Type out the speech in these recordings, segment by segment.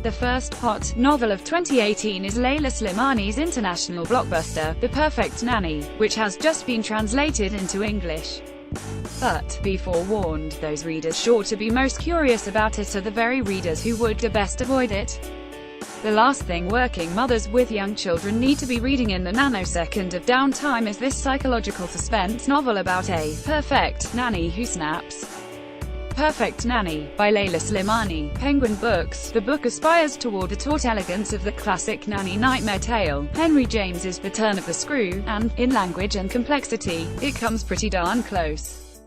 The first hot novel of 2018 is Leila Slimani's international blockbuster, The Perfect Nanny, which has just been translated into English. But, be forewarned, those readers sure to be most curious about it are the very readers who would best avoid it. The last thing working mothers with young children need to be reading in the nanosecond of downtime is this psychological suspense novel about a perfect nanny who snaps. Perfect Nanny, by Leila Slimani, Penguin Books. The book aspires toward the taut elegance of the classic nanny nightmare tale, Henry James's The Turn of the Screw, and, in language and complexity, it comes pretty darn close.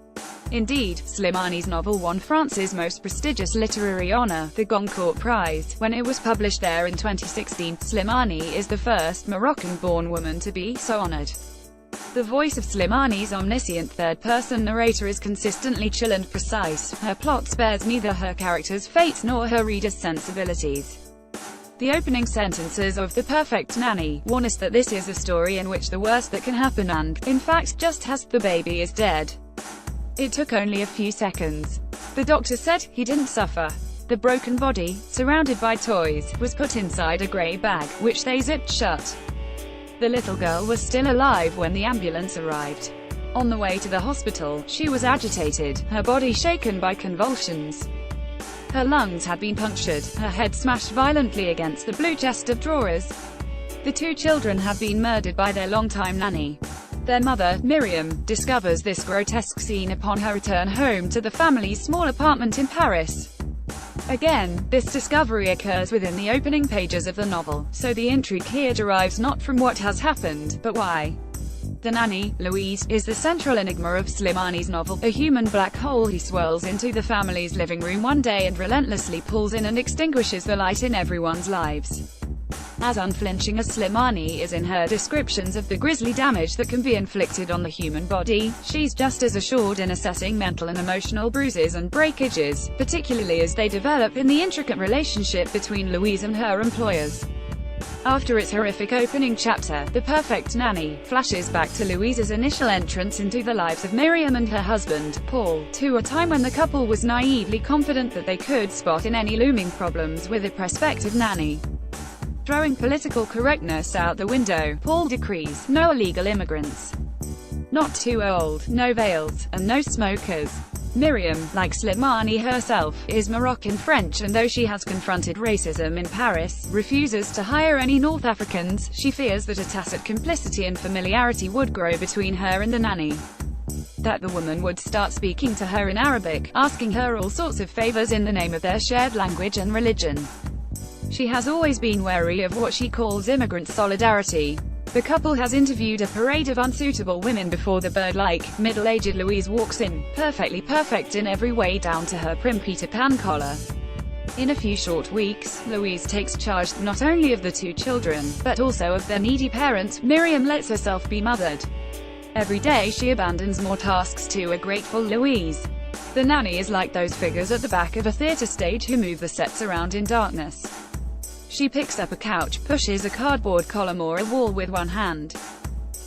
Indeed, Slimani's novel won France's most prestigious literary honor, the Goncourt Prize, when it was published there in 2016. Slimani is the first Moroccan-born woman to be so honored. The voice of Slimani's omniscient third-person narrator is consistently chill and precise. Her plot spares neither her character's fate nor her reader's sensibilities. The opening sentences of The Perfect Nanny warn us that this is a story in which the worst that can happen and, in fact, just has the baby is dead. It took only a few seconds. The doctor said he didn't suffer. The broken body, surrounded by toys, was put inside a grey bag, which they zipped shut. The little girl was still alive when the ambulance arrived. On the way to the hospital, she was agitated, her body shaken by convulsions. Her lungs had been punctured, her head smashed violently against the blue chest of drawers. The two children had been murdered by their longtime nanny. Their mother, Miriam, discovers this grotesque scene upon her return home to the family's small apartment in Paris. Again, this discovery occurs within the opening pages of the novel, so the intrigue here derives not from what has happened, but why. The nanny, Louise, is the central enigma of Slimani's novel, a human black hole who swirls into the family's living room one day and relentlessly pulls in and extinguishes the light in everyone's lives. As unflinching as Slimani is in her descriptions of the grisly damage that can be inflicted on the human body, she's just as assured in assessing mental and emotional bruises and breakages, particularly as they develop in the intricate relationship between Louise and her employers. After its horrific opening chapter, The Perfect Nanny flashes back to Louise's initial entrance into the lives of Miriam and her husband, Paul, to a time when the couple was naively confident that they could spot in any looming problems with a prospective nanny. Throwing political correctness out the window, Paul decrees, no illegal immigrants. Not too old, no veils, and no smokers. Miriam, like Slimani herself, is Moroccan-French and though she has confronted racism in Paris, refuses to hire any North Africans. She fears that a tacit complicity and familiarity would grow between her and the nanny. That the woman would start speaking to her in Arabic, asking her all sorts of favors in the name of their shared language and religion. She has always been wary of what she calls immigrant solidarity. The couple has interviewed a parade of unsuitable women before the bird-like, middle-aged Louise walks in, perfectly perfect in every way down to her prim Peter Pan collar. In a few short weeks, Louise takes charge, not only of the two children, but also of their needy parent. Miriam lets herself be mothered. Every day she abandons more tasks to a grateful Louise. The nanny is like those figures at the back of a theater stage who move the sets around in darkness. She picks up a couch, pushes a cardboard column or a wall with one hand.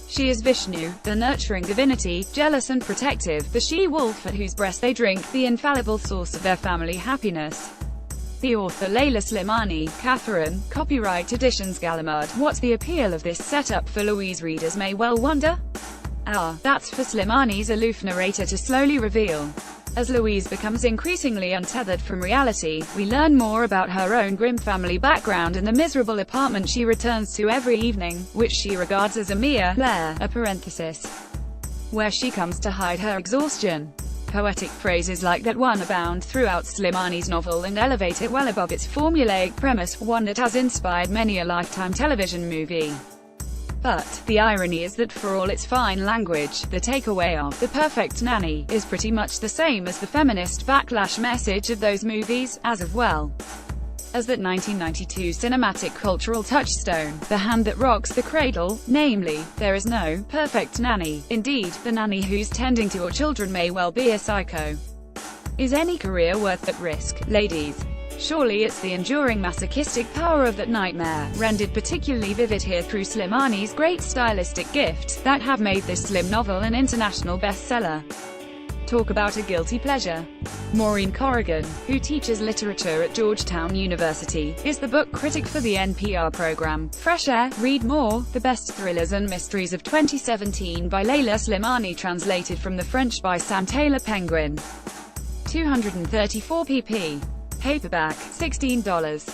She is Vishnu, the nurturing divinity, jealous and protective, the she-wolf at whose breast they drink, the infallible source of their family happiness. The author Leila Slimani, Catherine, Copyright Editions Gallimard. What's the appeal of this setup for Louise? Readers may well wonder. That's for Slimani's aloof narrator to slowly reveal. As Louise becomes increasingly untethered from reality, we learn more about her own grim family background and the miserable apartment she returns to every evening, which she regards as a mere lair, a parenthesis, where she comes to hide her exhaustion. Poetic phrases like that one abound throughout Slimani's novel and elevate it well above its formulaic premise, one that has inspired many a Lifetime television movie. But, the irony is that for all its fine language, the takeaway of The Perfect Nanny is pretty much the same as the feminist backlash message of those movies, as well as that 1992 cinematic cultural touchstone, The Hand That Rocks the Cradle, namely, there is no perfect nanny. Indeed, the nanny who's tending to your children may well be a psycho. Is any career worth at risk, ladies? Surely it's the enduring masochistic power of that nightmare, rendered particularly vivid here through Slimani's great stylistic gift, that have made this slim novel an international bestseller. Talk about a guilty pleasure. Maureen Corrigan, who teaches literature at Georgetown University, is the book critic for the NPR program Fresh Air. Read more: The Best Thrillers and Mysteries of 2017 by Leila Slimani, translated from the French by Sam Taylor. Penguin. 234 pp. Paperback, $16.